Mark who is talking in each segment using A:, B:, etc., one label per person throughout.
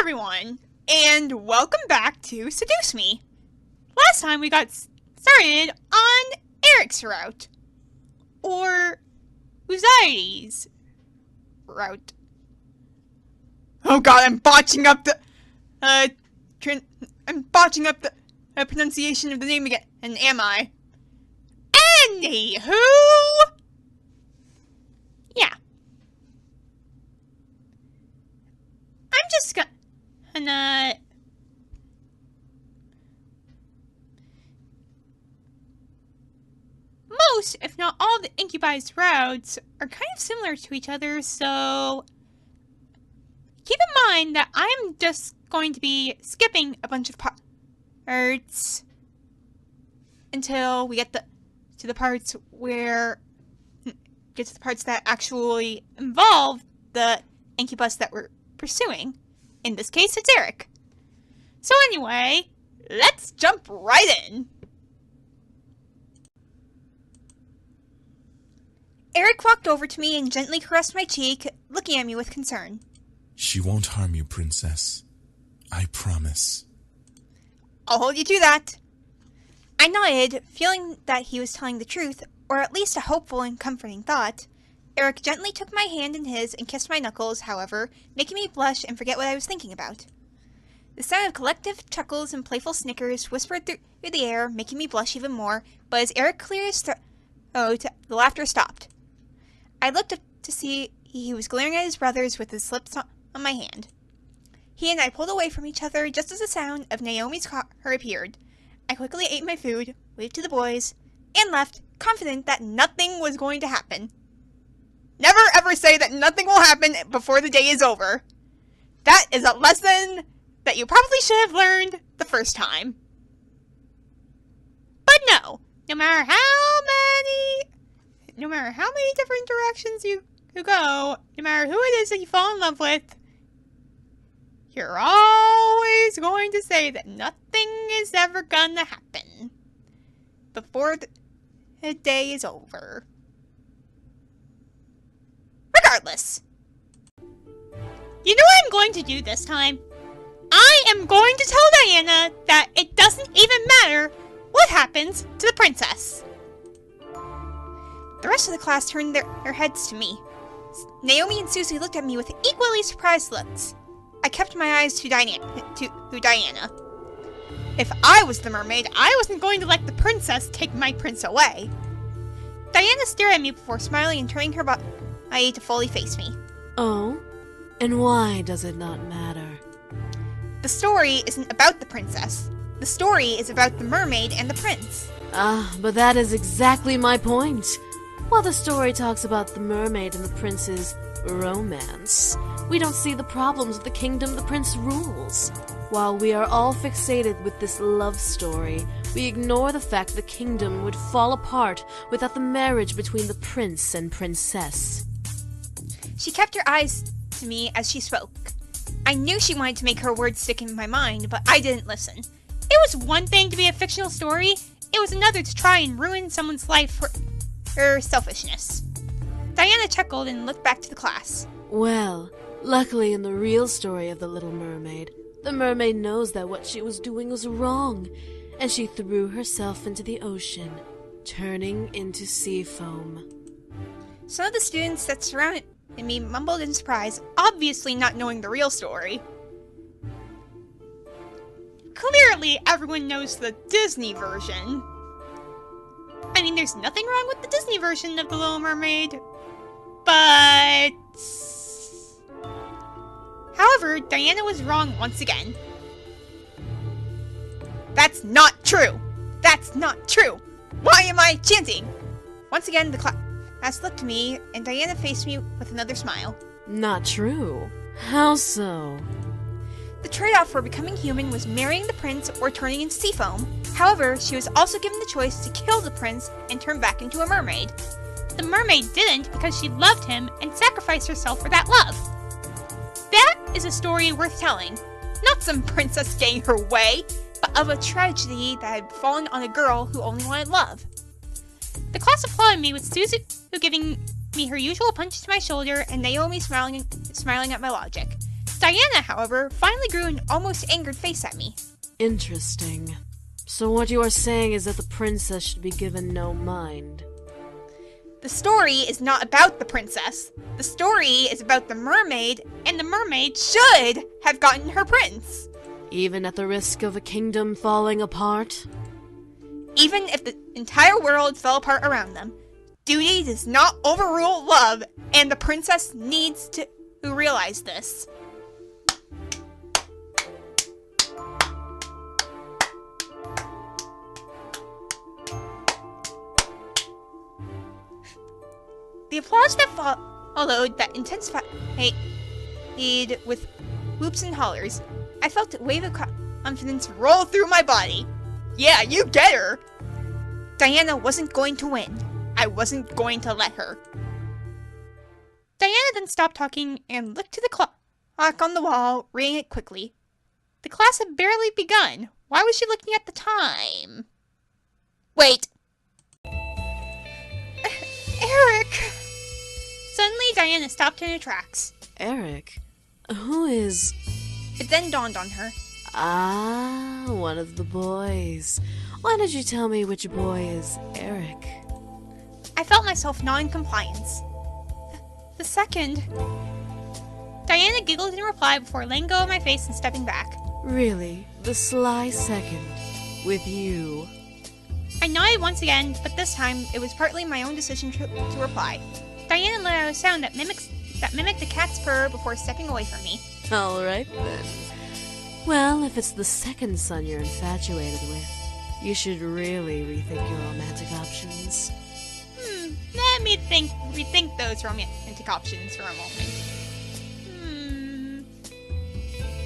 A: everyone, and welcome back to Seduce Me. Last time we got started on Erik's route, or Uzai's route. Oh god, I'm botching up the pronunciation of the name again, and am I? Anywho, yeah. I'm just gonna most, if not all, the Incubi's routes are kind of similar to each other, so keep in mind that I'm just going to be skipping a bunch of parts until we get to the parts that actually involve the Incubus that we're pursuing. In this case, it's Erik. So anyway, let's jump right in. Erik walked over to me and gently caressed my cheek, looking at me with concern.
B: She won't harm you, princess. I promise.
A: I'll hold you to that. I nodded, feeling that he was telling the truth, or at least a hopeful and comforting thought. Erik gently took my hand in his and kissed my knuckles, however, making me blush and forget what I was thinking about. The sound of collective chuckles and playful snickers whispered through the air, making me blush even more, but as Erik cleared his throat, the laughter stopped. I looked up to see he was glaring at his brothers with his lips on my hand. He and I pulled away from each other just as the sound of Naomi's car appeared. I quickly ate my food, waved to the boys, and left, confident that nothing was going to happen. Never ever say that nothing will happen before the day is over. That is a lesson that you probably should have learned the first time. But no matter how many different directions you go, no matter who it is that you fall in love with, you're always going to say that nothing is ever gonna happen before the day is over. Regardless. You know what I'm going to do this time? I am going to tell Diana that it doesn't even matter what happens to the princess. The rest of the class turned their heads to me. Naomi and Susie looked at me with equally surprised looks. I kept my eyes to Diana. If I was the mermaid, I wasn't going to let the princess take my prince away. Diana stared at me before smiling and turning her body to fully face me.
C: Oh? And why does it not matter?
A: The story isn't about the princess. The story is about the mermaid and the prince.
C: But that is exactly my point. While the story talks about the mermaid and the prince's romance, we don't see the problems of the kingdom the prince rules. While we are all fixated with this love story, we ignore the fact the kingdom would fall apart without the marriage between the prince and princess.
A: She kept her eyes to me as she spoke. I knew she wanted to make her words stick in my mind, but I didn't listen. It was one thing to be a fictional story, it was another to try and ruin someone's life for her selfishness. Diana chuckled and looked back to the class.
C: Well, luckily in the real story of the Little Mermaid, the mermaid knows that what she was doing was wrong, and she threw herself into the ocean, turning into sea foam.
A: Some of the students that surrounded me mumbled in surprise, obviously not knowing the real story. Clearly, everyone knows the Disney version. I mean, there's nothing wrong with the Disney version of The Little Mermaid, but... However, Diana was wrong once again. That's not true! That's not true! Why am I chanting? Once again, the class looked at me, and Diana faced me with another smile.
C: Not true. How so?
A: The trade-off for becoming human was marrying the prince or turning into sea foam. However, she was also given the choice to kill the prince and turn back into a mermaid. The mermaid didn't because she loved him and sacrificed herself for that love. That is a story worth telling. Not some princess getting her way, but of a tragedy that had fallen on a girl who only wanted love. The class applauded me with Susie giving me her usual punch to my shoulder and Naomi smiling at my logic. Diana, however, finally grew an almost angered face at me.
C: Interesting. So what you are saying is that the princess should be given no mind.
A: The story is not about the princess. The story is about the mermaid, and the mermaid should have gotten her prince.
C: Even at the risk of a kingdom falling apart?
A: Even if the entire world fell apart around them, duty does not overrule love, and the princess needs to realize this. The applause that followed that intensified with whoops and hollers. I felt a wave of confidence roll through my body. Yeah, you get her! Diana wasn't going to win. I wasn't going to let her. Diana then stopped talking and looked to the clock on the wall, reading it quickly. The class had barely begun. Why was she looking at the time? Wait. Erik! Suddenly, Diana stopped in her tracks.
C: Erik? Who is...
A: It then dawned on her.
C: Ah, one of the boys. Why did you tell me which boy is Erik?
A: I felt myself not in compliance. The second. Diana giggled in reply before letting go of my face and stepping back.
C: Really? The sly second? With you?
A: I nodded once again, but this time it was partly my own decision to reply. Diana let out a sound that mimicked a cat's purr before stepping away from me.
C: Alright then. Well, if it's the second son you're infatuated with, you should really rethink your romantic options.
A: Let me rethink those romantic options for a moment.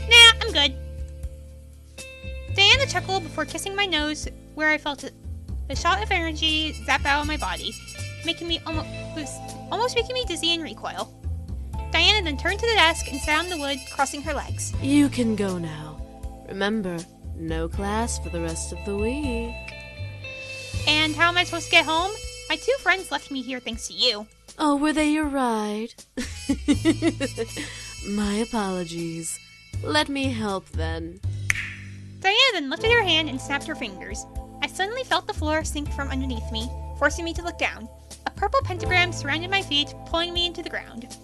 A: Nah, I'm good. Diana chuckled before kissing my nose, where I felt a shot of energy zap out of my body, almost making me dizzy and recoil. Diana then turned to the desk and sat on the wood, crossing her legs.
C: You can go now. Remember, no class for the rest of the week.
A: And how am I supposed to get home? My two friends left me here thanks to you.
C: Oh, were they your ride? My apologies. Let me help then.
A: Diana then lifted her hand and snapped her fingers. I suddenly felt the floor sink from underneath me, forcing me to look down. A purple pentagram surrounded my feet, pulling me into the ground.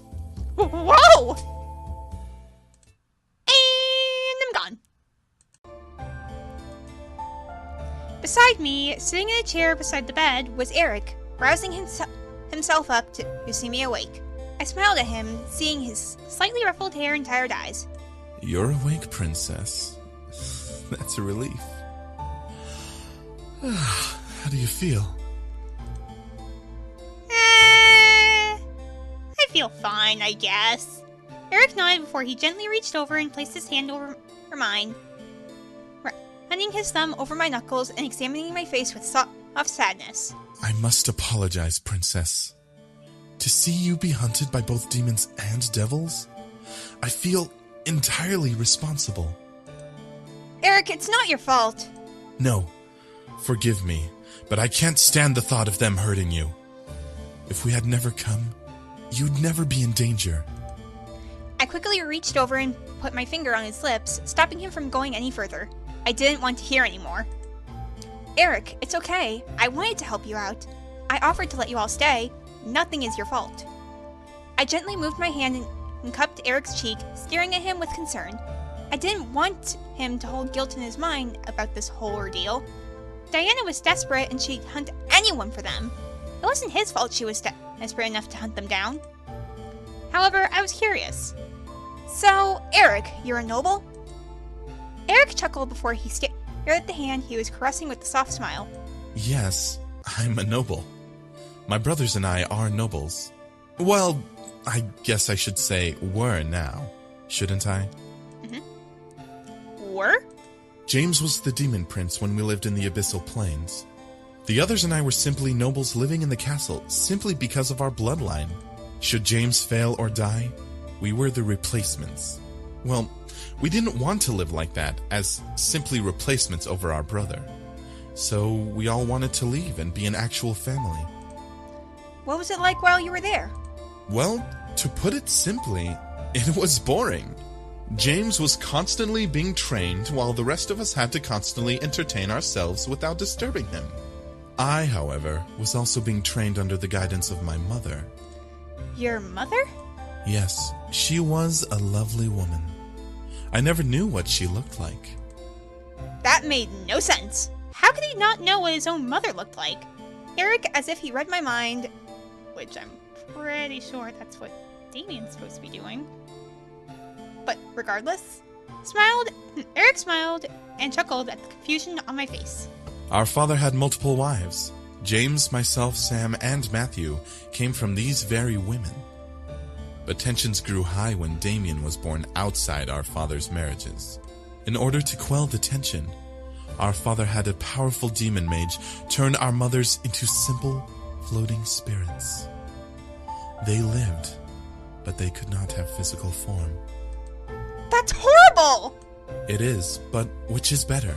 A: Whoa! And I'm gone. Beside me, sitting in a chair beside the bed, was Erik, rousing himself up to see me awake. I smiled at him, seeing his slightly ruffled hair and tired eyes.
B: You're awake, princess. That's a relief. How do you feel?
A: I feel fine, I guess. Erik nodded before he gently reached over and placed his hand over mine, running his thumb over my knuckles and examining my face with soft sadness.
B: I must apologize, princess. To see you be hunted by both demons and devils, I feel entirely responsible.
A: Erik, it's not your fault.
B: No, forgive me, but I can't stand the thought of them hurting you. If we had never come, you'd never be in danger.
A: I quickly reached over and put my finger on his lips, stopping him from going any further. I didn't want to hear anymore. Erik, it's okay. I wanted to help you out. I offered to let you all stay. Nothing is your fault. I gently moved my hand and cupped Erik's cheek, staring at him with concern. I didn't want him to hold guilt in his mind about this whole ordeal. Diana was desperate and she'd hunt anyone for them. It wasn't his fault she was desperate enough to hunt them down. However, I was curious. So, Erik, you're a noble? Erik chuckled before he stared at the hand he was caressing with a soft smile.
B: Yes, I'm a noble. My brothers and I are nobles. Well, I guess I should say were now, shouldn't I?
A: Were?
B: James was the demon prince when we lived in the Abyssal Plains. The others and I were simply nobles living in the castle simply because of our bloodline. Should James fail or die, we were the replacements. Well, we didn't want to live like that, as simply replacements over our brother. So we all wanted to leave and be an actual family.
A: What was it like while you were there?
B: Well, to put it simply, it was boring. James was constantly being trained while the rest of us had to constantly entertain ourselves without disturbing him. I, however, was also being trained under the guidance of my mother.
A: Your mother?
B: Yes, she was a lovely woman. I never knew what she looked like.
A: That made no sense. How could he not know what his own mother looked like? Erik, as if he read my mind, which I'm pretty sure that's what Damien's supposed to be doing. But regardless, Erik smiled and chuckled at the confusion on my face.
B: Our father had multiple wives. James, myself, Sam, and Matthew came from these very women. But tensions grew high when Damien was born outside our father's marriages. In order to quell the tension, our father had a powerful demon mage turn our mothers into simple, floating spirits. They lived, but they could not have physical form.
A: That's horrible!
B: It is, but which is better?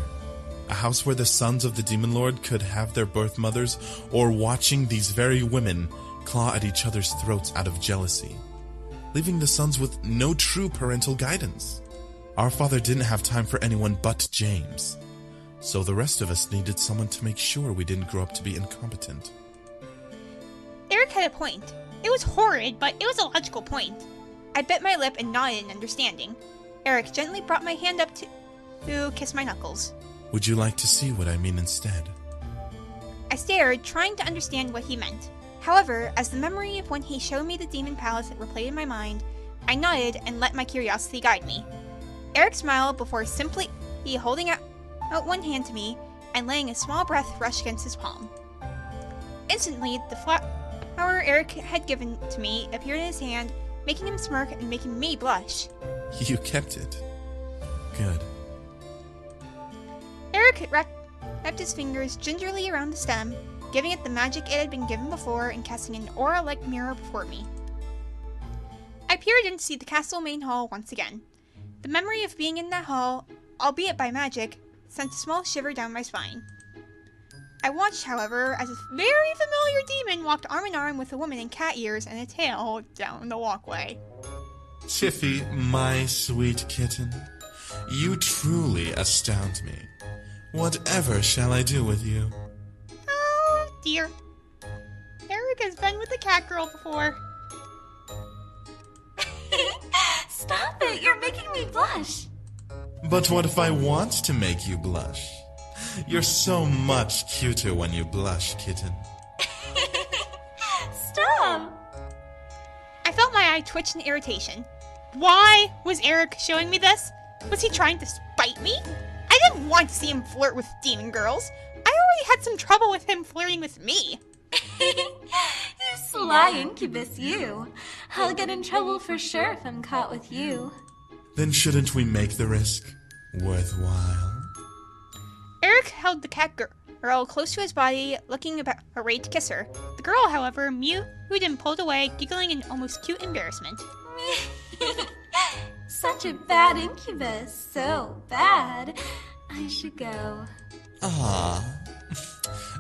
B: A house where the sons of the Demon Lord could have their birth mothers, or watching these very women claw at each other's throats out of jealousy, leaving the sons with no true parental guidance? Our father didn't have time for anyone but James, so the rest of us needed someone to make sure we didn't grow up to be incompetent.
A: Erik had a point. It was horrid, but it was a logical point. I bit my lip and nodded in understanding. Erik gently brought my hand up to kiss my knuckles.
B: Would you like to see what I mean instead?
A: I stared, trying to understand what he meant. However, as the memory of when he showed me the demon palace replayed in my mind, I nodded and let my curiosity guide me. Erik smiled before simply holding out one hand to me and letting a small breath rush against his palm. Instantly, the flower Erik had given to me appeared in his hand, making him smirk and making me blush.
B: You kept it. Good.
A: Erik wrapped his fingers gingerly around the stem, giving it the magic it had been given before and casting an aura-like mirror before me. I peered in to see the castle main hall once again. The memory of being in that hall, albeit by magic, sent a small shiver down my spine. I watched, however, as a very familiar demon walked arm in arm with a woman in cat ears and a tail down the walkway.
B: Tiffy, my sweet kitten, you truly astound me. Whatever shall I do with you?
A: Oh, dear. Erik has been with the cat girl before.
D: Stop it, you're making me blush.
B: But what if I want to make you blush? You're so much cuter when you blush, kitten.
D: Stop.
A: I felt my eye twitch in irritation. Why was Erik showing me this? Was he trying to spite me? I didn't want to see him flirt with demon girls. I already had some trouble with him flirting with me.
D: You sly incubus, you. I'll get in trouble for sure if I'm caught with you.
B: Then shouldn't we make the risk worthwhile?
A: Erik held the cat girl close to his body, looking about ready to kiss her. The girl, however, mewed and pulled away, giggling in almost cute embarrassment.
D: Such a bad incubus. So bad. I should go.
B: Ah,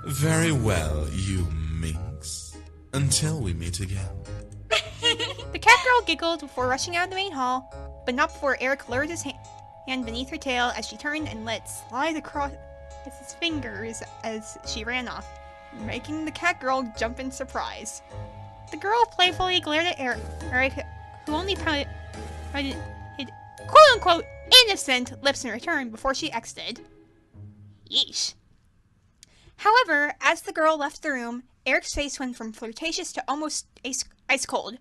B: very well, you minx. Until we meet again.
A: The cat girl giggled before rushing out of the main hall, but not before Erik lured his hand beneath her tail as she turned and let it slide across his fingers as she ran off, making the cat girl jump in surprise. The girl playfully glared at Erik, who only pouted his quote-unquote innocent lips in return before she exited. Yeesh. However, as the girl left the room, Erik's face went from flirtatious to almost ice cold.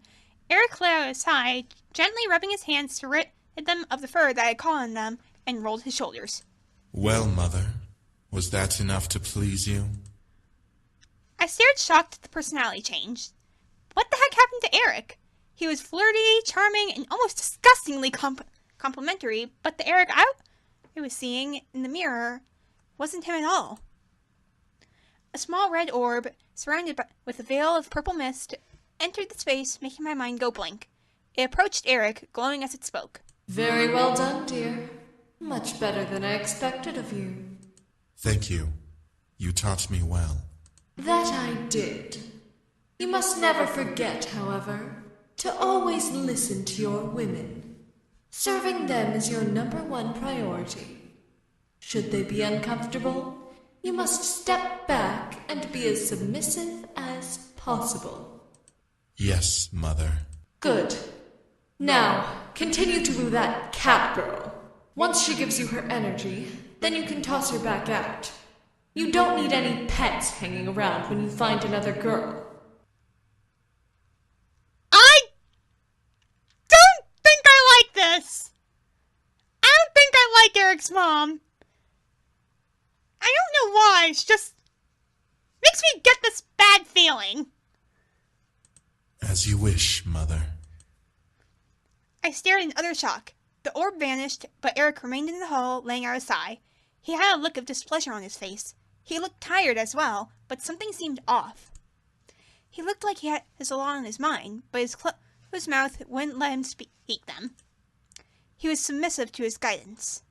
A: Erik lay out his side, gently rubbing his hands to rid them of the fur that had caught on them, and rolled his shoulders.
B: Well, mother, was that enough to please you?
A: I stared shocked at the personality change. What the heck happened to Erik? He was flirty, charming, and almost disgustingly complimentary, but the Erik I was seeing in the mirror wasn't him at all. A small red orb, surrounded with a veil of purple mist, entered the space, making my mind go blank. It approached Erik, glowing as it spoke.
C: Very well done, dear. Much better than I expected of you.
B: Thank you. You taught me well.
C: That I did. You must never forget, however, to always listen to your women.
E: Serving them is your #1 priority. Should they be uncomfortable, you must step back and be as submissive as possible.
B: Yes, Mother.
E: Good. Now, continue to woo that cat girl. Once she gives you her energy, then you can toss her back out. You don't need any pets hanging around when you find another girl.
A: I don't think I like this. I don't think I like Erik's mom. I don't know why, it's just makes me get this bad feeling.
B: As you wish, Mother.
A: I stared in utter shock. The orb vanished, but Erik remained in the hall, laying out a sigh. He had a look of displeasure on his face. He looked tired as well, but something seemed off. He looked like he had a lot on his mind, but his closed mouth wouldn't let him speak them. He was submissive to his guidance.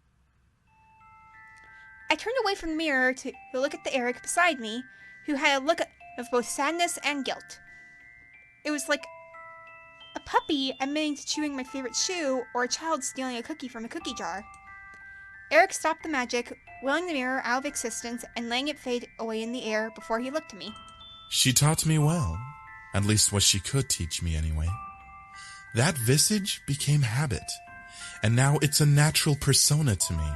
A: I turned away from the mirror to look at the Erik beside me, who had a look of both sadness and guilt. It was like a puppy admitting to chewing my favorite shoe, or a child stealing a cookie from a cookie jar. Erik stopped the magic, willing the mirror out of existence and letting it fade away in the air before he looked at me.
B: She taught me well. At least what she could teach me anyway. That visage became habit, and now it's a natural persona to me.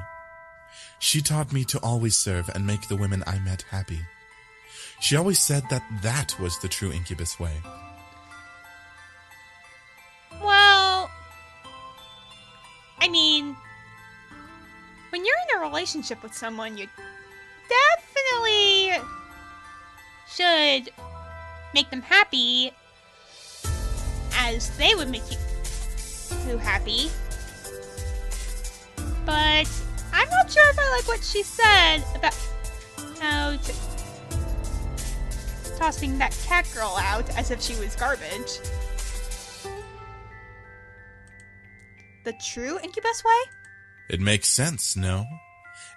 B: She taught me to always serve and make the women I met happy. She always said that was the true incubus way.
A: Well, I mean, when you're in a relationship with someone, you definitely should make them happy as they would make you happy. But I'm not sure if I like what she said about tossing that cat girl out as if she was garbage. The true incubus way?
B: It makes sense, no?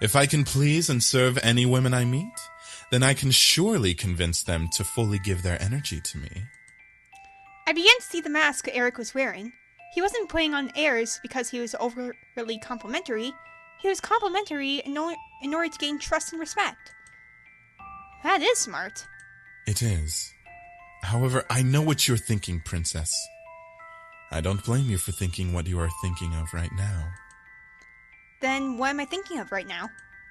B: If I can please and serve any women I meet, then I can surely convince them to fully give their energy to me.
A: I began to see the mask Erik was wearing. He wasn't putting on airs because he was overly complimentary. He was complimentary in order to gain trust and respect. That is smart.
B: It is. However, I know what you're thinking, Princess. I don't blame you for thinking what you are thinking of right now.
A: Then what am I thinking of right now?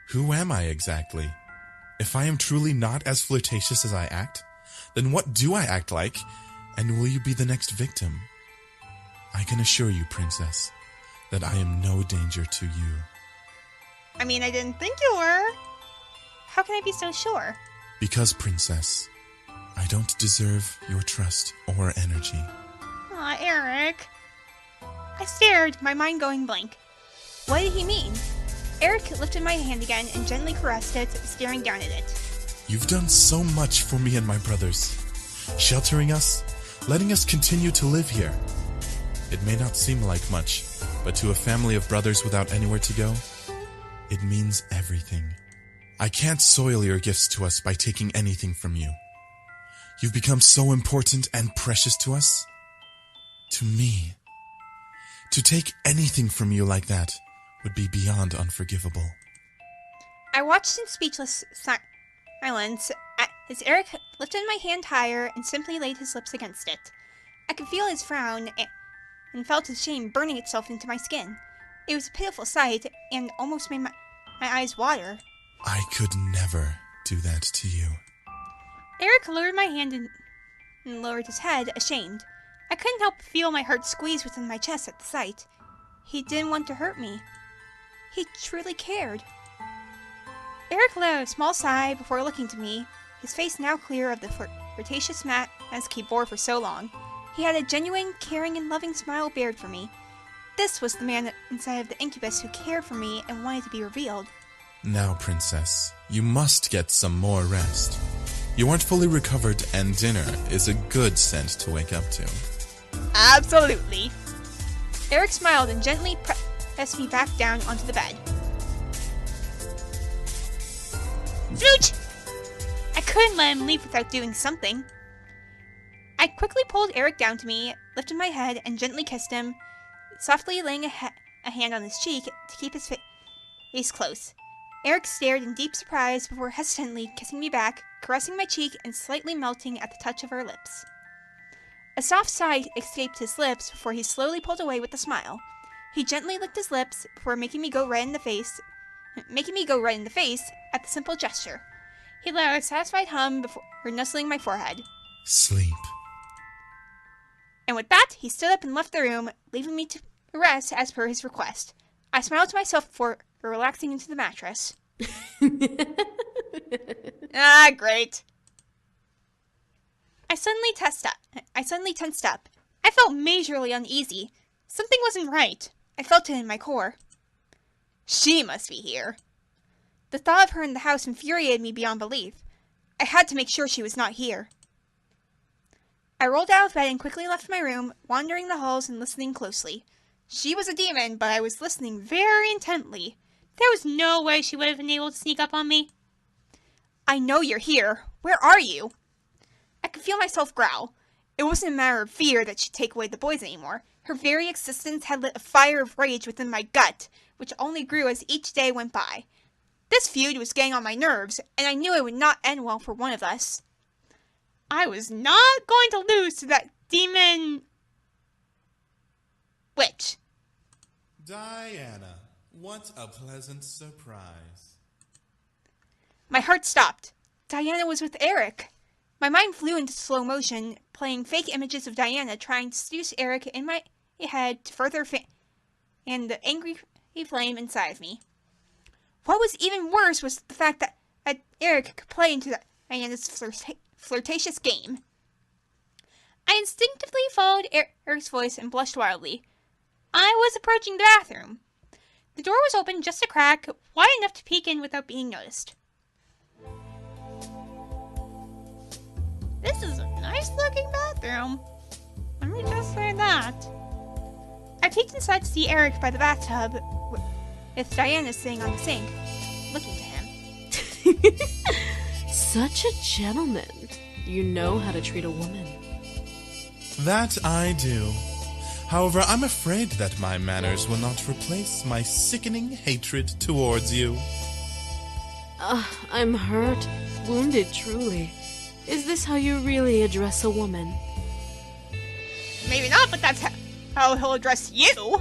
B: Who am I exactly? If I am truly not as flirtatious as I act, then what do I act like, and will you be the next victim? I can assure you, Princess, that I am no danger to you.
A: I mean, I didn't think you were. How can I be so sure?
B: Because, Princess, I don't deserve your trust or energy.
A: Aw, Erik. I stared, my mind going blank. What did he mean? Erik lifted my hand again and gently caressed it, staring down at it.
B: You've done so much for me and my brothers. Sheltering us, letting us continue to live here. It may not seem like much, but to a family of brothers without anywhere to go, it means everything. I can't soil your gifts to us by taking anything from you. You've become so important and precious to us. To me. To take anything from you like that would be beyond unforgivable.
A: I watched in speechless silence as Erik lifted my hand higher and simply laid his lips against it. I could feel his frown and felt his shame burning itself into my skin. It was a pitiful sight and almost made my eyes water.
B: I could never do that to you.
A: Erik lowered my hand and lowered his head, ashamed. I couldn't help but feel my heart squeeze within my chest at the sight. He didn't want to hurt me. He truly cared. Erik let out a small sigh before looking to me, his face now clear of the flirtatious mask he bore for so long. He had a genuine, caring, and loving smile bared for me. This was the man inside of the incubus who cared for me and wanted to be revealed.
B: Now, Princess, you must get some more rest. You aren't fully recovered, and dinner is a good scent to wake up to.
A: Absolutely. Erik smiled and gently pressed me back down onto the bed. Smooch! I couldn't let him leave without doing something. I quickly pulled Erik down to me, lifted my head, and gently kissed him, softly laying a a hand on his cheek to keep his face close. Erik stared in deep surprise before hesitantly kissing me back, caressing my cheek and slightly melting at the touch of our lips. A soft sigh escaped his lips before he slowly pulled away with a smile. He gently licked his lips before making me go red in the face at the simple gesture. He let out a satisfied hum before nuzzling my forehead.
B: Sleep.
A: And with that, he stood up and left the room, leaving me to rest as per his request. I smiled to myself before relaxing into the mattress. Ah, great. I suddenly tensed up. I felt majorly uneasy. Something wasn't right. I felt it in my core. She must be here. The thought of her in the house infuriated me beyond belief. I had to make sure she was not here. I rolled out of bed and quickly left my room, wandering the halls and listening closely. She was a demon, but I was listening very intently. There was no way she would have been able to sneak up on me. I know you're here. Where are you? I could feel myself growl. It wasn't a matter of fear that she'd take away the boys anymore. Her very existence had lit a fire of rage within my gut, which only grew as each day went by. This feud was getting on my nerves, and I knew it would not end well for one of us. I was not going to lose to that demon... witch.
B: Diana, what a pleasant surprise.
A: My heart stopped. Diana was with Erik. My mind flew into slow motion, playing fake images of Diana trying to seduce Erik in my head to further and the angry flame inside of me. What was even worse was the fact that Erik could play into Diana's flirtatious game. I instinctively followed Erik's voice and blushed wildly. I was approaching the bathroom. The door was open just a crack, wide enough to peek in without being noticed. This is a nice-looking bathroom. Let me just say that. I peeked inside to see Erik by the bathtub, with Diana sitting on the sink, looking to him.
C: Such a gentleman. You know how to treat a woman.
B: That I do. However, I'm afraid that my manners will not replace my sickening hatred towards you.
C: I'm hurt, wounded truly. Is this how you really address a woman?
A: Maybe not, but that's how he'll address you.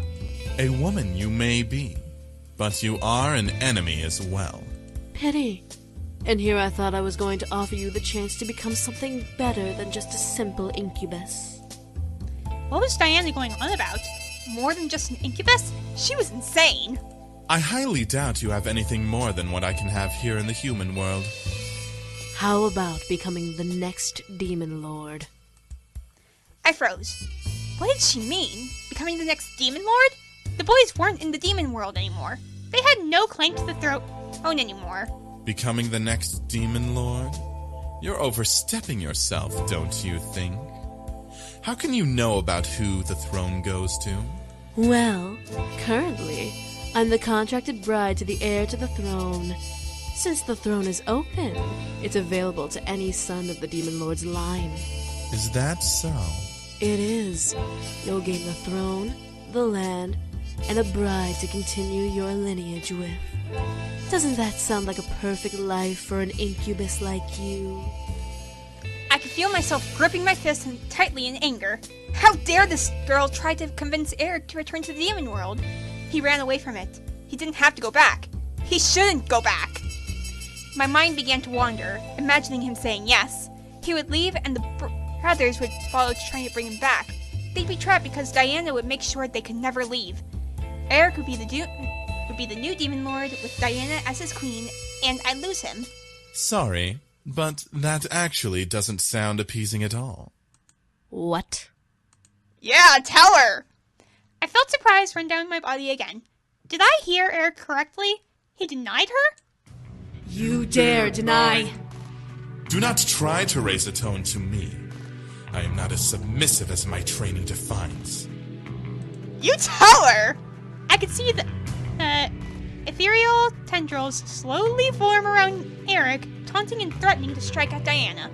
B: A woman you may be, but you are an enemy as well.
C: Pity. And here I thought I was going to offer you the chance to become something better than just a simple incubus.
A: What was Diana going on about? More than just an incubus? She was insane.
B: I highly doubt you have anything more than what I can have here in the human world.
C: How about becoming the next demon lord?
A: I froze. What did she mean? Becoming the next demon lord? The boys weren't in the demon world anymore. They had no claim to the throne anymore.
B: Becoming the next demon lord? You're overstepping yourself, don't you think? How can you know about who the throne goes to?
C: Well, currently, I'm the contracted bride to the heir to the throne. Since the throne is open, it's available to any son of the Demon Lord's line.
B: Is that so?
C: It is. You'll gain the throne, the land, and a bride to continue your lineage with. Doesn't that sound like a perfect life for an incubus like you?
A: I could feel myself gripping my fist tightly in anger. How dare this girl try to convince Erik to return to the demon world? He ran away from it. He didn't have to go back. He shouldn't go back. My mind began to wander, imagining him saying yes. He would leave and the brothers would follow trying to bring him back. They'd be trapped because Diana would make sure they could never leave. Erik would be the new demon lord with Diana as his queen, and I'd lose him.
B: Sorry, but that actually doesn't sound appeasing at all.
C: What?
A: Yeah, tell her! I felt surprise run down my body again. Did I hear Erik correctly? He denied her?
E: You dare deny!
B: Do not try to raise a tone to me. I am not as submissive as my training defines.
A: You tell her! I could see the ethereal tendrils slowly form around Erik, taunting and threatening to strike at Diana.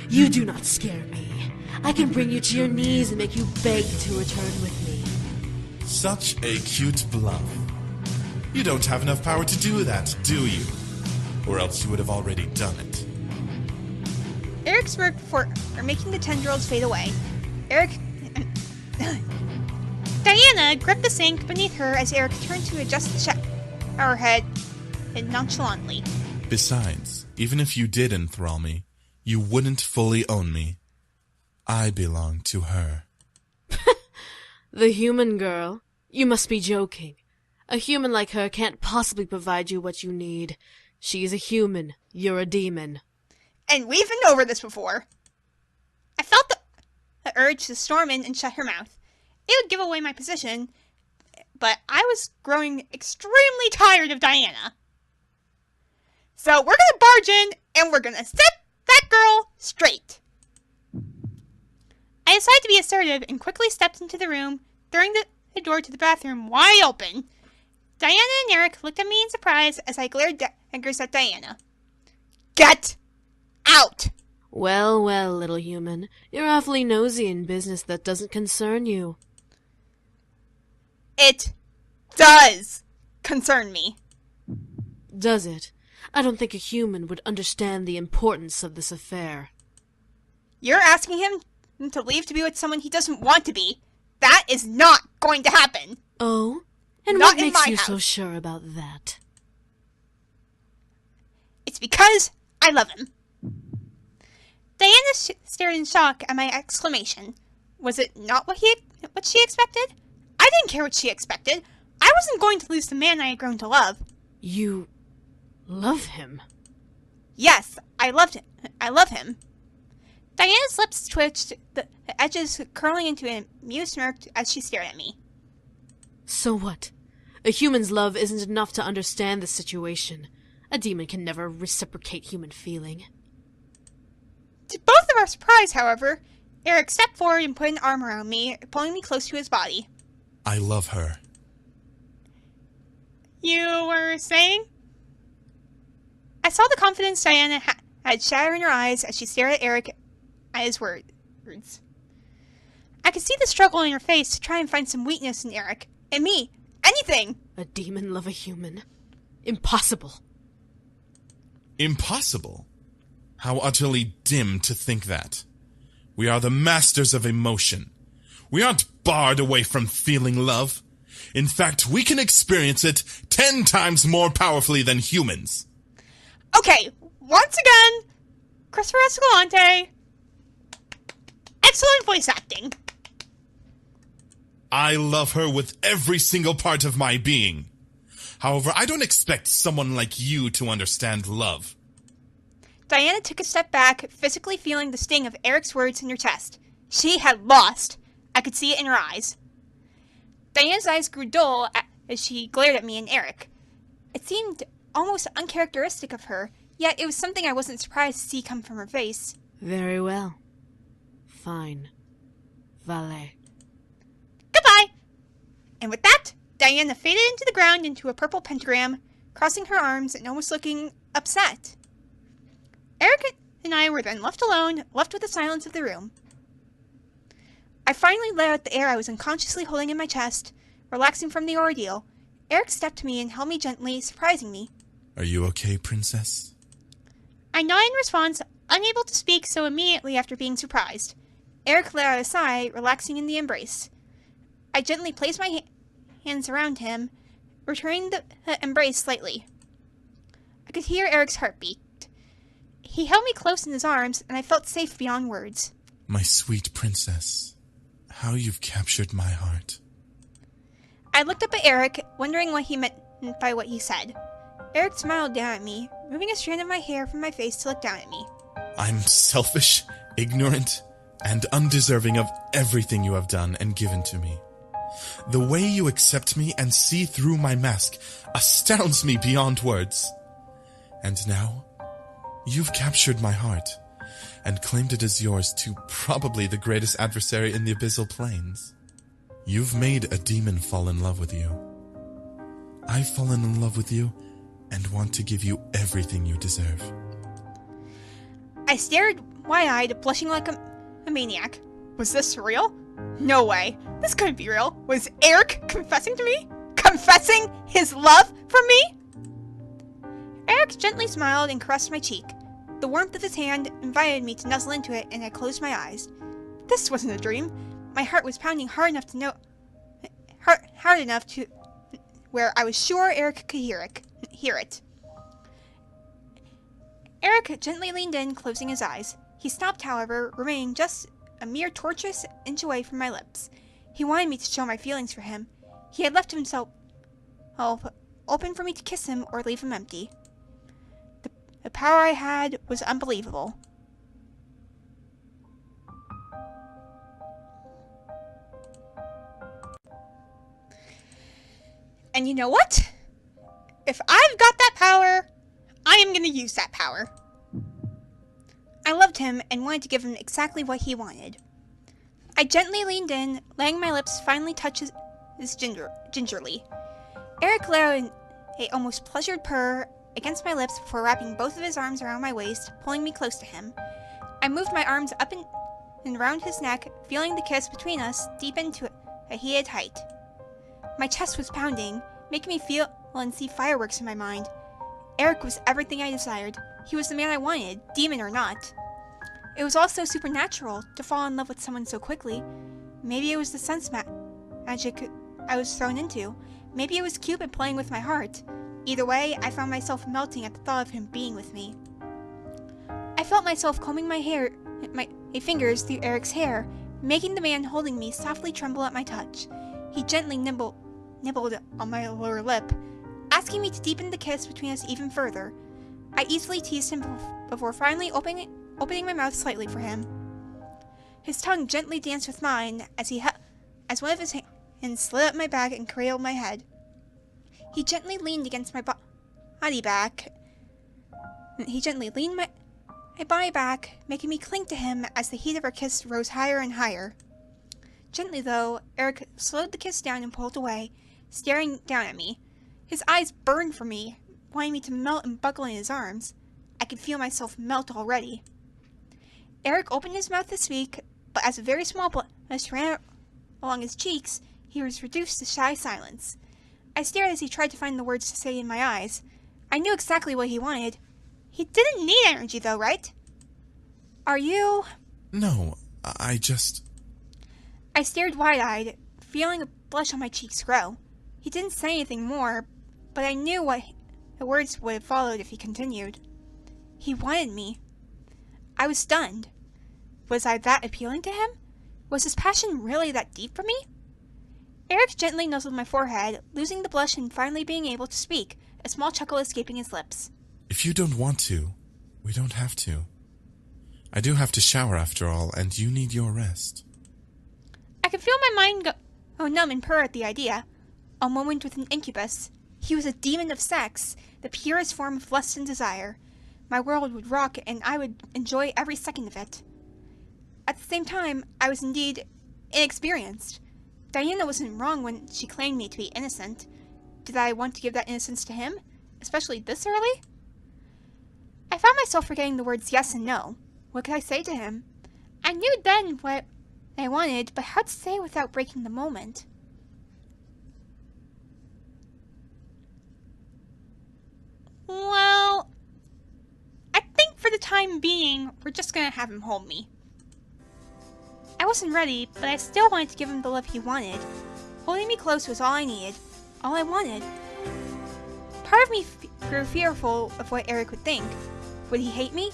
E: You do not scare me. I can bring you to your knees and make you beg to return with me.
B: Such a cute bluff. You don't have enough power to do that, do you? Or else you would have already done it.
A: Erik smirked for making the tendrils fade away. Erik... Diana gripped the sink beneath her as Erik turned to adjust the shower head nonchalantly.
B: Besides, even if you did enthrall me, you wouldn't fully own me. I belong to her.
C: The human girl? You must be joking. A human like her can't possibly provide you what you need. She is a human. You're a demon.
A: And we've been over this before. I felt the urge to storm in and shut her mouth. It would give away my position, but I was growing extremely tired of Diana. So we're gonna barge in, and we're gonna set that girl straight. I decided to be assertive and quickly stepped into the room, throwing the door to the bathroom wide open. Diana and Erik looked at me in surprise as I glared daggers at Diana. Get out!
C: Well, well, little human. You're awfully nosy in business that doesn't concern you.
A: It does concern me.
C: Does it? I don't think a human would understand the importance of this affair.
A: You're asking him to leave to be with someone he doesn't want to be. That is not going to happen.
C: Oh? And
A: Not
C: what
A: in
C: makes
A: my
C: you so
A: house.
C: sure about that?
A: It's because I love him. Diana stared in shock at my exclamation. Was it not what she expected? I didn't care what she expected. I wasn't going to lose the man I had grown to love.
C: You love him?
A: Yes, I love him. Diana's lips twitched, the edges curling into an amused smirk as she stared at me.
C: So what? A human's love isn't enough to understand the situation. A demon can never reciprocate human feeling.
A: To both of our surprise, however, Erik stepped forward and put an arm around me, pulling me close to his body.
B: I love her.
A: You were saying? I saw the confidence Diana had shatter in her eyes as she stared at Erik at his words. I could see the struggle in her face to try and find some weakness in Erik. And me. Anything.
C: A demon love a human? Impossible.
B: Impossible? How utterly dim to think that. We are the masters of emotion. We aren't barred away from feeling love. In fact, we can experience it 10 times more powerfully than humans.
A: Okay, once again, Christopher Escalante. Excellent voice acting.
B: I love her with every single part of my being. However, I don't expect someone like you to understand love.
A: Diana took a step back, physically feeling the sting of Erik's words in her chest. She had lost. I could see it in her eyes. Diana's eyes grew dull as she glared at me and Erik. It seemed almost uncharacteristic of her, yet it was something I wasn't surprised to see come from her face.
C: Very well. Fine. Valet.
A: Goodbye! And with that, Diana faded into the ground into a purple pentagram, crossing her arms and almost looking upset. Erik and I were then left alone, left with the silence of the room. I finally let out the air I was unconsciously holding in my chest, relaxing from the ordeal. Erik stepped to me and held me gently, surprising me.
B: Are you okay, princess?
A: I nodded in response, unable to speak so immediately after being surprised. Erik let out a sigh, relaxing in the embrace. I gently placed my hands around him, returning the embrace slightly. I could hear Erik's heartbeat. He held me close in his arms, and I felt safe beyond words.
B: My sweet princess, how you've captured my heart.
A: I looked up at Erik, wondering what he meant by what he said. Erik smiled down at me, moving a strand of my hair from my face to look down at me.
B: I'm selfish, ignorant, and undeserving of everything you have done and given to me. The way you accept me and see through my mask astounds me beyond words. And now, you've captured my heart and claimed it as yours to probably the greatest adversary in the abyssal plains. You've made a demon fall in love with you. I've fallen in love with you and want to give you everything you deserve.
A: I stared wide-eyed, blushing like a maniac. Was this surreal? No way. This couldn't be real. Was Erik confessing to me? Confessing his love for me? Erik gently smiled and caressed my cheek. The warmth of his hand invited me to nuzzle into it, and I closed my eyes. This wasn't a dream. My heart was pounding hard enough to where I was sure Erik could hear it. Erik gently leaned in, closing his eyes. He stopped, however, remaining just a mere tortuous inch away from my lips. He wanted me to show my feelings for him. He had left himself open for me to kiss him or leave him empty. The power I had was unbelievable. And you know what? If I've got that power, I am going to use that power. I loved him and wanted to give him exactly what he wanted. I gently leaned in, letting my lips finally touch his gingerly. Erik allowed a almost pleasured purr against my lips before wrapping both of his arms around my waist, pulling me close to him. I moved my arms up and around his neck, feeling the kiss between us deepen to a heated height. My chest was pounding, making me feel and see fireworks in my mind. Erik was everything I desired. He was the man I wanted, demon or not. It was also supernatural to fall in love with someone so quickly. Maybe it was the sense magic I was thrown into. Maybe it was Cupid playing with my heart. Either way, I found myself melting at the thought of him being with me. I felt myself combing my fingers through Erik's hair, making the man holding me softly tremble at my touch. He gently nibbled on my lower lip, asking me to deepen the kiss between us even further. I easily teased him before finally opening my mouth slightly for him. His tongue gently danced with mine as one of his hands slid up my back and cradled my head. He gently leaned against my body back. He gently leaned my body back, making me cling to him as the heat of our kiss rose higher and higher. Gently, though, Erik slowed the kiss down and pulled away, staring down at me. His eyes burned for me, wanting me to melt and buckle in his arms. I could feel myself melt already. Erik opened his mouth to speak, but as a very small blush ran along his cheeks, he was reduced to shy silence. I stared as he tried to find the words to say in my eyes. I knew exactly what he wanted. He didn't need energy, though, right? Are you...
B: No, I stared
A: wide-eyed, feeling a blush on my cheeks grow. He didn't say anything more, but I knew what the words would have followed if he continued. He wanted me. I was stunned. Was I that appealing to him? Was his passion really that deep for me? Erik gently nuzzled my forehead, losing the blush and finally being able to speak, a small chuckle escaping his lips.
B: If you don't want to, we don't have to. I do have to shower after all, and you need your rest.
A: I could feel my mind go numb and purr at the idea. A moment with an incubus. He was a demon of sex, the purest form of lust and desire. My world would rock, and I would enjoy every second of it. At the same time, I was indeed inexperienced. Diana wasn't wrong when she claimed me to be innocent. Did I want to give that innocence to him, especially this early? I found myself forgetting the words yes and no. What could I say to him? I knew then what I wanted, but how to say it without breaking the moment? Well, I think for the time being, we're just gonna have him hold me. I wasn't ready, but I still wanted to give him the love he wanted. Holding me close was all I needed, all I wanted. Part of me grew fearful of what Erik would think. Would he hate me?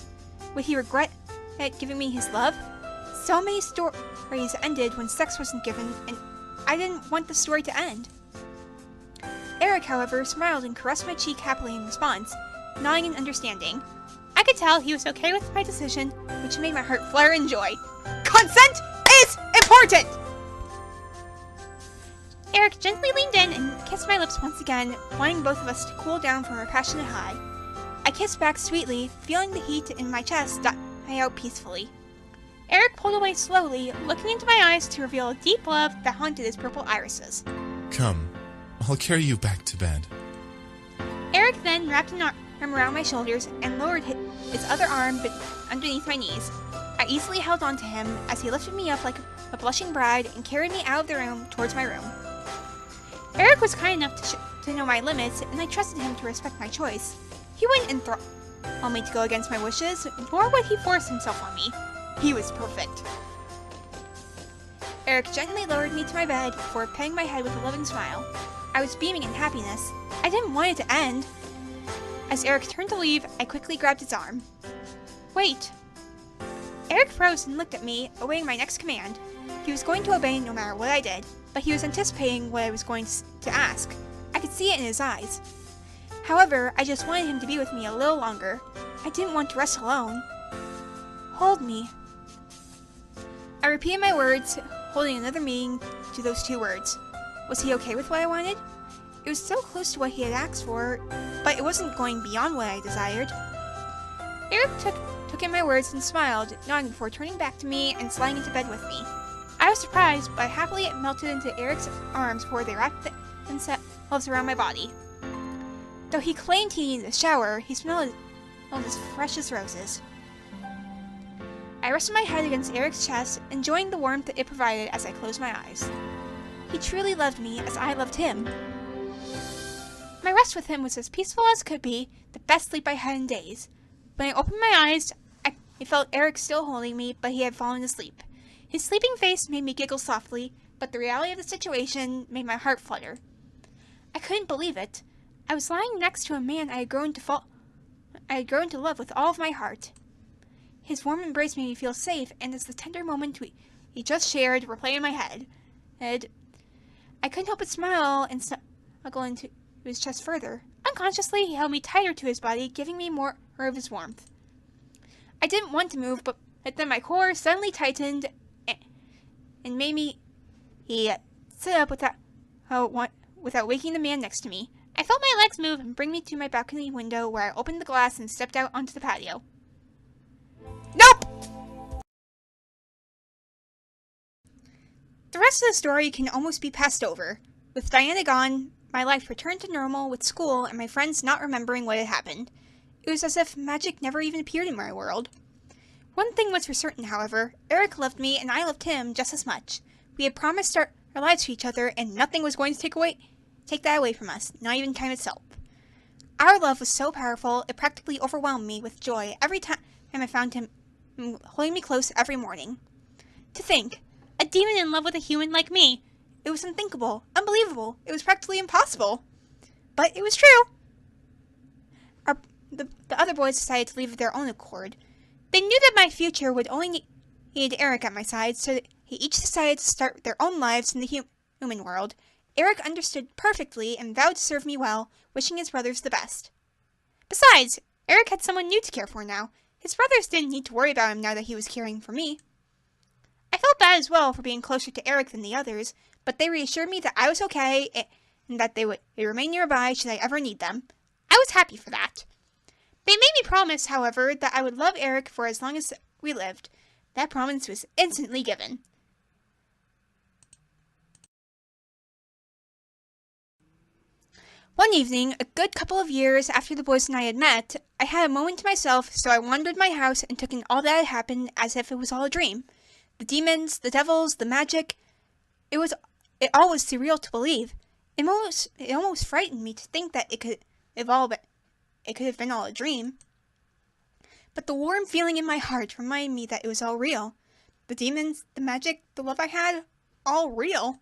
A: Would he regret giving me his love? So many stories ended when sex wasn't given, and I didn't want the story to end. Erik, however, smiled and caressed my cheek happily in response, nodding in understanding. I could tell he was okay with my decision, which made my heart flare in joy. Consent is important! Erik gently leaned in and kissed my lips once again, wanting both of us to cool down from our passionate high. I kissed back sweetly, feeling the heat in my chest die out peacefully. Erik pulled away slowly, looking into my eyes to reveal a deep love that haunted his purple irises.
B: Come, I'll carry you back to bed.
A: Erik then wrapped an arm around my shoulders and lowered his other arm underneath my knees. I easily held on to him as he lifted me up like a blushing bride and carried me out of the room towards my room. Erik was kind enough to know my limits, and I trusted him to respect my choice. He wouldn't enthrall me to go against my wishes, nor would he force himself on me. He was perfect. Erik gently lowered me to my bed before patting my head with a loving smile. I was beaming in happiness. I didn't want it to end. As Erik turned to leave, I quickly grabbed his arm. Wait. Erik froze and looked at me, awaiting my next command. He was going to obey no matter what I did, but he was anticipating what I was going to ask. I could see it in his eyes. However, I just wanted him to be with me a little longer. I didn't want to rest alone. Hold me. I repeated my words, holding another meaning to those two words. Was he okay with what I wanted? It was so close to what he had asked for, but it wasn't going beyond what I desired. Erik took in my words and smiled, nodding before turning back to me and sliding into bed with me. I was surprised, but happily it melted into Erik's arms before they wrapped themselves around my body. Though he claimed he needed a shower, he smelled as fresh as roses. I rested my head against Erik's chest, enjoying the warmth it provided as I closed my eyes. He truly loved me as I loved him. My rest with him was as peaceful as could be, the best sleep I had in days. When I opened my eyes, I felt Erik still holding me, but he had fallen asleep. His sleeping face made me giggle softly, but the reality of the situation made my heart flutter. I couldn't believe it. I was lying next to a man I had grown to love with all of my heart. His warm embrace made me feel safe, and as the tender moment we just shared replayed in my head, I couldn't help but smile and snuggle into his chest further. Unconsciously, he held me tighter to his body, giving me more of his warmth. I didn't want to move, but then my core suddenly tightened and made me sit up without waking the man next to me. I felt my legs move and bring me to my balcony window, where I opened the glass and stepped out onto the patio. Nope! The rest of the story can almost be passed over. With Diana gone, my life returned to normal with school and my friends not remembering what had happened. It was as if magic never even appeared in my world. One thing was for certain, however. Erik loved me and I loved him just as much. We had promised our lives to each other, and nothing was going to take that away from us, not even time itself. Our love was so powerful, it practically overwhelmed me with joy every time I found him holding me close every morning. To think, a demon in love with a human like me. It was unthinkable, unbelievable, it was practically impossible. But it was true. The other boys decided to leave of their own accord. They knew that my future would only need Erik at my side, so they each decided to start their own lives in the human world. Erik understood perfectly and vowed to serve me well, wishing his brothers the best. Besides, Erik had someone new to care for now. His brothers didn't need to worry about him now that he was caring for me. I felt bad as well for being closer to Erik than the others, but they reassured me that I was okay and that they would remain nearby should I ever need them. I was happy for that. They made me promise, however, that I would love Erik for as long as we lived. That promise was instantly given. One evening, a good couple of years after the boys and I had met, I had a moment to myself, so I wandered my house and took in all that had happened as if it was all a dream. The demons, the devils, the magic. It all was surreal to believe. It almost frightened me to think that it could have been all a dream. But the warm feeling in my heart reminded me that it was all real. The demons, the magic, the love I had, all real.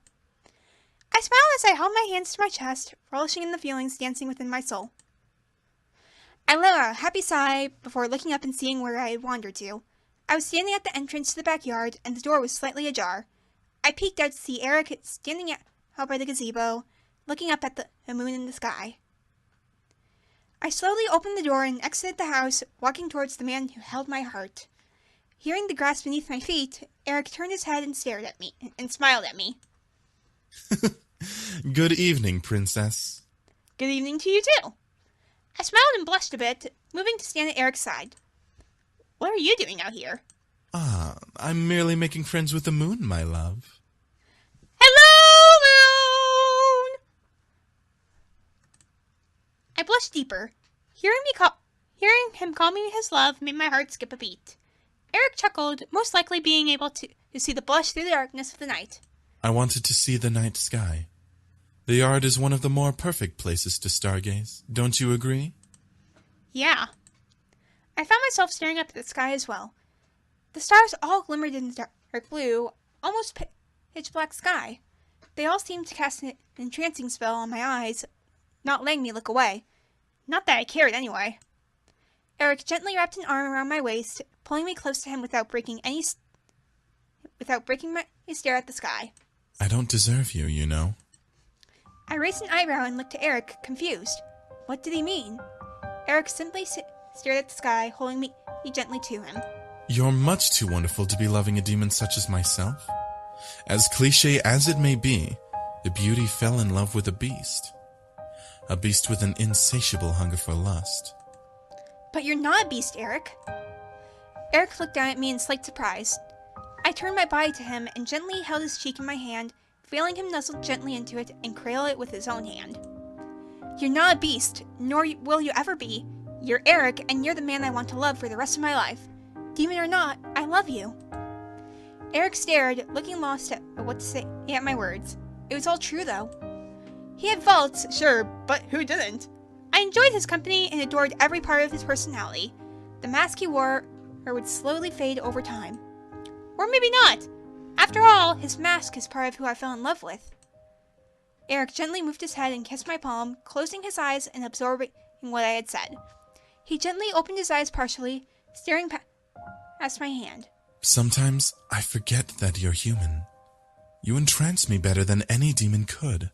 A: I smiled as I held my hands to my chest, relishing in the feelings dancing within my soul. I let out a happy sigh before looking up and seeing where I had wandered to. I was standing at the entrance to the backyard, and the door was slightly ajar. I peeked out to see Erik standing out by the gazebo, looking up at the moon in the sky. I slowly opened the door and exited the house, walking towards the man who held my heart. Hearing the grass beneath my feet, Erik turned his head and stared at me, and smiled at me.
B: Good evening, Princess.
A: Good evening to you, too. I smiled and blushed a bit, moving to stand at Erik's side. What are you doing out here?
B: I'm merely making friends with the moon, my love.
A: Hello, moon! I blushed deeper. Hearing him call me his love made my heart skip a beat. Erik chuckled, most likely being able to see the blush through the darkness of the night.
B: I wanted to see the night sky. The yard is one of the more perfect places to stargaze. Don't you agree?
A: Yeah. I found myself staring up at the sky as well. The stars all glimmered in the dark blue, almost pitch black sky. They all seemed to cast an entrancing spell on my eyes, not letting me look away. Not that I cared anyway. Erik gently wrapped an arm around my waist, pulling me close to him without breaking my stare at the sky.
B: I don't deserve you, you know.
A: I raised an eyebrow and looked at Erik, confused. What did he mean? Erik simply stared at the sky, holding me gently to him.
B: You're much too wonderful to be loving a demon such as myself. As cliché as it may be, the beauty fell in love with a beast. A beast with an insatiable hunger for lust.
A: But you're not a beast, Erik. Erik looked down at me in slight surprise. I turned my body to him and gently held his cheek in my hand, feeling him nuzzle gently into it and cradle it with his own hand. You're not a beast, nor will you ever be. You're Erik, and you're the man I want to love for the rest of my life. Demon or not, I love you. Erik stared, looking lost at what to say at my words. It was all true, though. He had faults, sure, but who didn't? I enjoyed his company and adored every part of his personality. The mask he wore would slowly fade over time. Or maybe not. After all, his mask is part of who I fell in love with. Erik gently moved his head and kissed my palm, closing his eyes and absorbing what I had said. He gently opened his eyes partially, staring past my hand.
B: Sometimes I forget that you're human. You entrance me better than any demon could.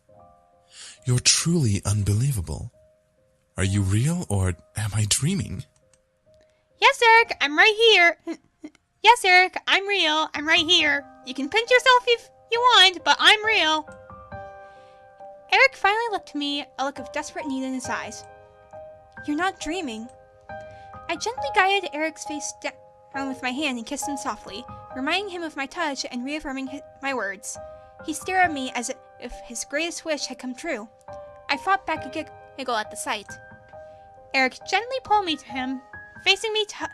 B: You're truly unbelievable. Are you real, or am I dreaming?
A: Yes, Erik, I'm right here. Yes, Erik, I'm real. I'm right here. You can pinch yourself if you want, but I'm real. Erik finally looked to me, a look of desperate need in his eyes. You're not dreaming. I gently guided Erik's face down with my hand and kissed him softly, reminding him of my touch and reaffirming my words. He stared at me as if his greatest wish had come true. I fought back a giggle at the sight. Erik gently pulled me to him, facing me to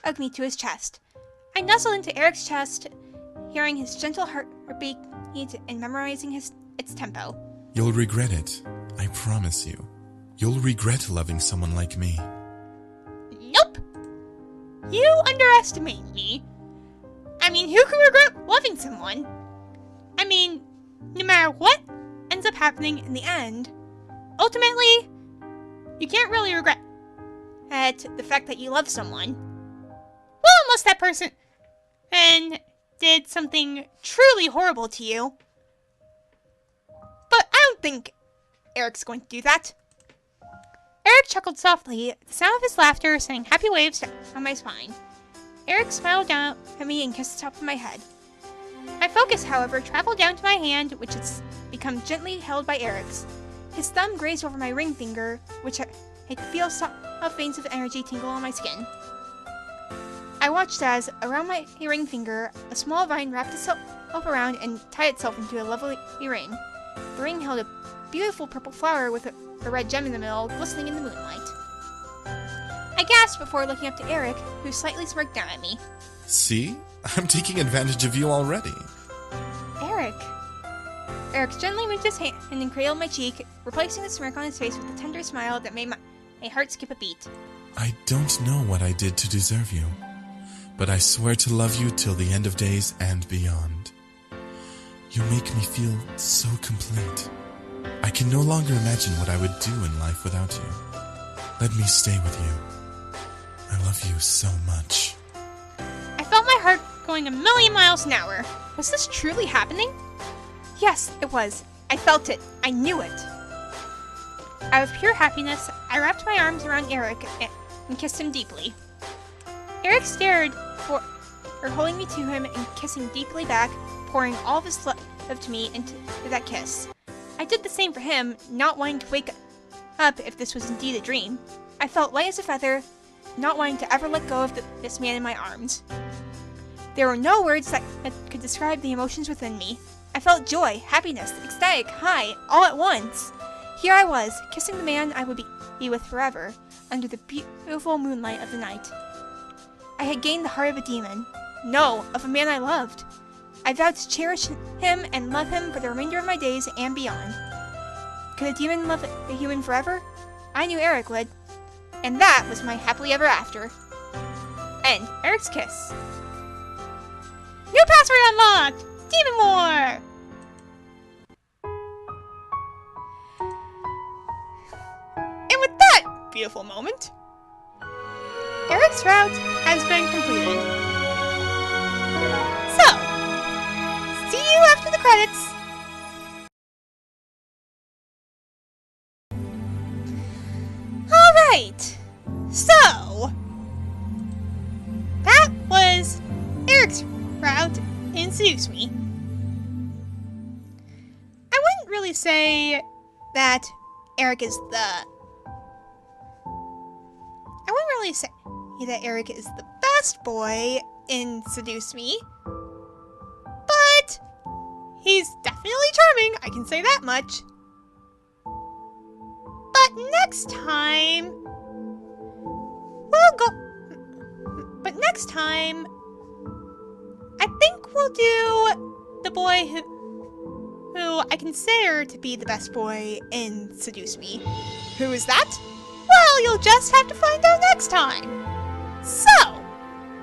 A: hug me to his chest. I nuzzled into Erik's chest, hearing his gentle heartbeat and memorizing its tempo.
B: You'll regret it, I promise you. You'll regret loving someone like me.
A: Nope! You underestimate me. I mean, who can regret loving someone? I mean, no matter what ends up happening in the end, ultimately, you can't really regret the fact that you love someone. Well, unless that person did something truly horrible to you. But I don't think Erik's going to do that. Erik chuckled softly, the sound of his laughter sending happy waves down my spine. Erik smiled down at me and kissed the top of my head. My focus, however, traveled down to my hand, which has become gently held by Erik's. His thumb grazed over my ring finger, which I could feel soft veins of energy tingle on my skin. I watched as, around my ring finger, a small vine wrapped itself around and tied itself into a lovely ring. The ring held a beautiful purple flower with a red gem in the middle, glistening in the moonlight. I gasped before looking up to Erik, who slightly smirked down at me.
B: See? I'm taking advantage of you already.
A: Erik. Erik gently moved his hand and cradled my cheek, replacing the smirk on his face with a tender smile that made my heart skip a beat.
B: I don't know what I did to deserve you, but I swear to love you till the end of days and beyond. You make me feel so complete. I can no longer imagine what I would do in life without you. Let me stay with you. I love you so much.
A: I felt my heart going a million miles an hour. Was this truly happening? Yes, it was. I felt it. I knew it. Out of pure happiness, I wrapped my arms around Erik and kissed him deeply. Erik stared for holding me to him and kissing deeply back, pouring all of his love to me into that kiss. I did the same for him, not wanting to wake up if this was indeed a dream. I felt light as a feather, not wanting to ever let go of this man in my arms. There were no words that could describe the emotions within me. I felt joy, happiness, ecstatic, high, all at once. Here I was, kissing the man I would be with forever, under the beautiful moonlight of the night. I had gained the heart of a demon. No, of a man I loved. I vowed to cherish him and love him for the remainder of my days and beyond. Could a demon love a human forever? I knew Erik would. And that was my happily ever after. End. Erik's kiss. New password unlocked! Demon War! And with that beautiful moment, Erik's route has been completed. So, see you after the credits. Alright, so, that was Erik's route in Seduce Me. I wouldn't really say that Erik is the... I wouldn't really say that Erik is the best boy in Seduce Me, but he's definitely charming, I can say that much. But next time, I think we'll do the boy who I consider to be the best boy in Seduce Me. Who is that? Well, you'll just have to find out next time. So,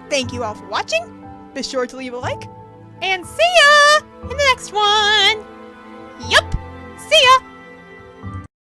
A: thank you all for watching. Be sure to leave a like, and see ya in the next one. Yup, see ya.